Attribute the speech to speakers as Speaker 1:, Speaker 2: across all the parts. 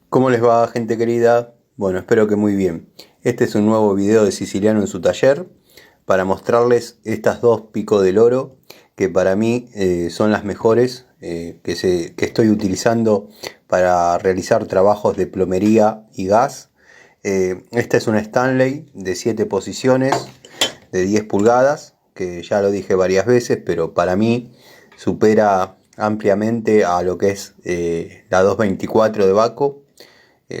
Speaker 1: ¿Cómo les va, gente querida? Bueno, espero que muy bien. Este es un nuevo video de Siciliano en su taller para mostrarles estas dos Pico del Oro que para mí son las mejores que estoy utilizando para realizar trabajos de plomería y gas. Esta es una Stanley de 7 posiciones de 10 pulgadas, que ya lo dije varias veces, pero para mí supera ampliamente a lo que es la 224 de Baco.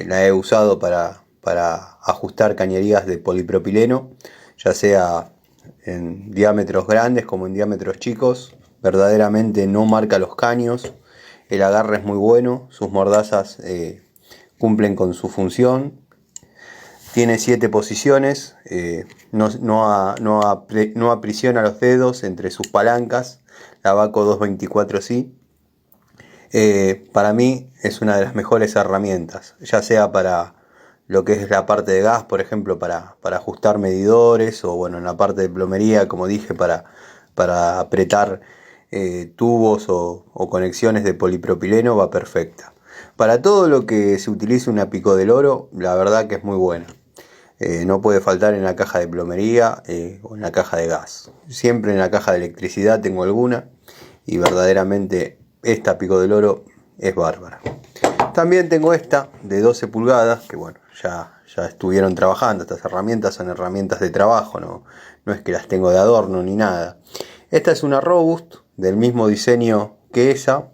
Speaker 1: La he usado para ajustar cañerías de polipropileno, ya sea en diámetros grandes como en diámetros chicos. Verdaderamente no marca los caños, el agarre es muy bueno, sus mordazas cumplen con su función. Tiene 7 posiciones, no aprisiona los dedos entre sus palancas. La Baco 224 sí. Para mí es una de las mejores herramientas, ya sea para lo que es la parte de gas, por ejemplo, para ajustar medidores, o bueno, en la parte de plomería, como dije, para apretar tubos o conexiones de polipropileno, va perfecta. Para todo lo que se utilice una Pico del Oro, la verdad que es muy buena. No puede faltar en la caja de plomería o en la caja de gas. Siempre en la caja de electricidad tengo alguna, y verdaderamente esta Pico del Oro es bárbara. También tengo esta de 12 pulgadas, que bueno, ya estuvieron trabajando. Estas herramientas son herramientas de trabajo, no es que las tengo de adorno ni nada. Esta es una Robust del mismo diseño que esa,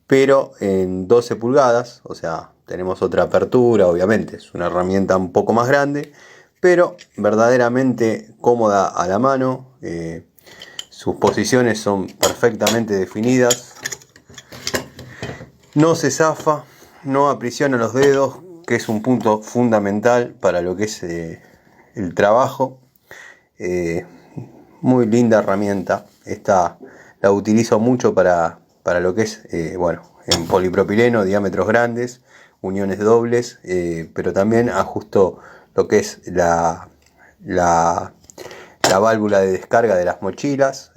Speaker 1: pero en 12 pulgadas, o sea, tenemos otra apertura, obviamente, es una herramienta un poco más grande, pero verdaderamente cómoda a la mano. Sus posiciones son perfectamente definidas, no se zafa, no aprisiona los dedos, que es un punto fundamental para lo que es el trabajo. Muy linda herramienta. Esta la utilizo mucho para lo que es, bueno, en polipropileno, diámetros grandes, uniones dobles, pero también ajusto lo que es la válvula de descarga de las mochilas.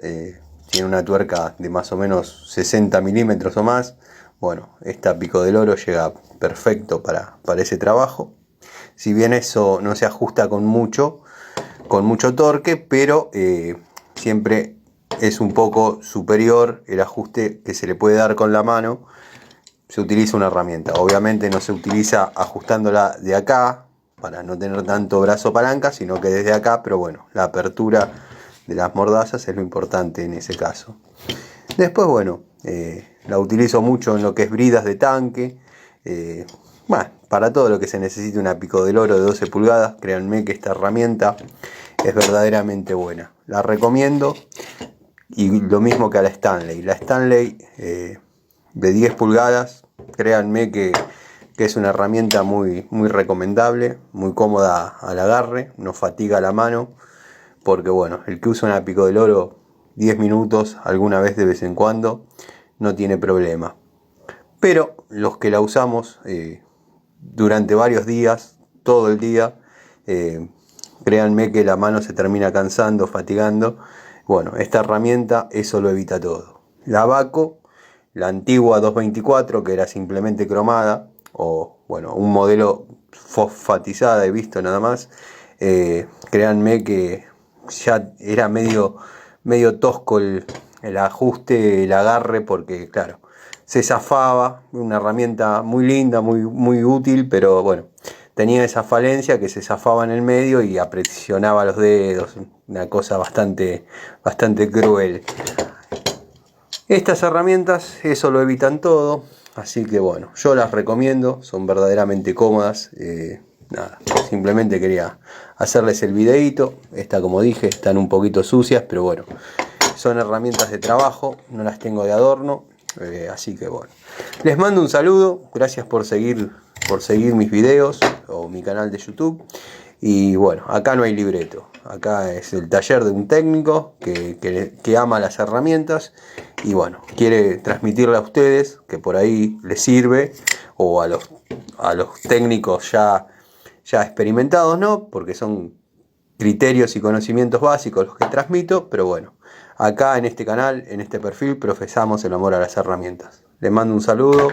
Speaker 1: Tiene una tuerca de más o menos 60 milímetros o más. Bueno, esta Pico del Oro llega perfecto para ese trabajo. Si bien eso no se ajusta con mucho torque, pero siempre es un poco superior el ajuste que se le puede dar con la mano. Se utiliza una herramienta. Obviamente no se utiliza ajustándola de acá para no tener tanto brazo palanca, sino que desde acá, pero bueno, la apertura de las mordazas es lo importante en ese caso. Después, bueno, la utilizo mucho en lo que es bridas de tanque. Bueno, para todo lo que se necesite una Pico del Oro de 12 pulgadas, créanme que esta herramienta es verdaderamente buena. La recomiendo, y lo mismo que a la Stanley. La Stanley de 10 pulgadas, créanme que es una herramienta muy recomendable, muy cómoda al agarre, no fatiga la mano, porque bueno, el que usa una Pico del Oro 10 minutos alguna vez de vez en cuando no tiene problema. Pero los que la usamos durante varios días, todo el día, créanme que la mano se termina cansando, fatigando. Bueno, esta herramienta eso lo evita todo. La Baco, la antigua 224, que era simplemente cromada, o bueno, un modelo fosfatizada he visto nada más, créanme que ya era medio tosco el ajuste, el agarre, porque claro, se zafaba. Una herramienta muy linda, muy útil, pero bueno, tenía esa falencia que se zafaba en el medio y aprisionaba los dedos, una cosa bastante cruel. Estas herramientas eso lo evitan todo, así que bueno, yo las recomiendo, son verdaderamente cómodas. Nada, simplemente quería hacerles el videito. Esta, como dije, están un poquito sucias, pero bueno, son herramientas de trabajo, no las tengo de adorno. Así que bueno, les mando un saludo, gracias por seguir mis videos o mi canal de YouTube. Y bueno, acá no hay libreto, acá es el taller de un técnico que ama las herramientas y bueno, quiere transmitirle a ustedes que por ahí les sirve, o a los técnicos ya experimentados, no, porque son criterios y conocimientos básicos los que transmito, pero bueno, acá en este canal, en este perfil, profesamos el amor a las herramientas. Les mando un saludo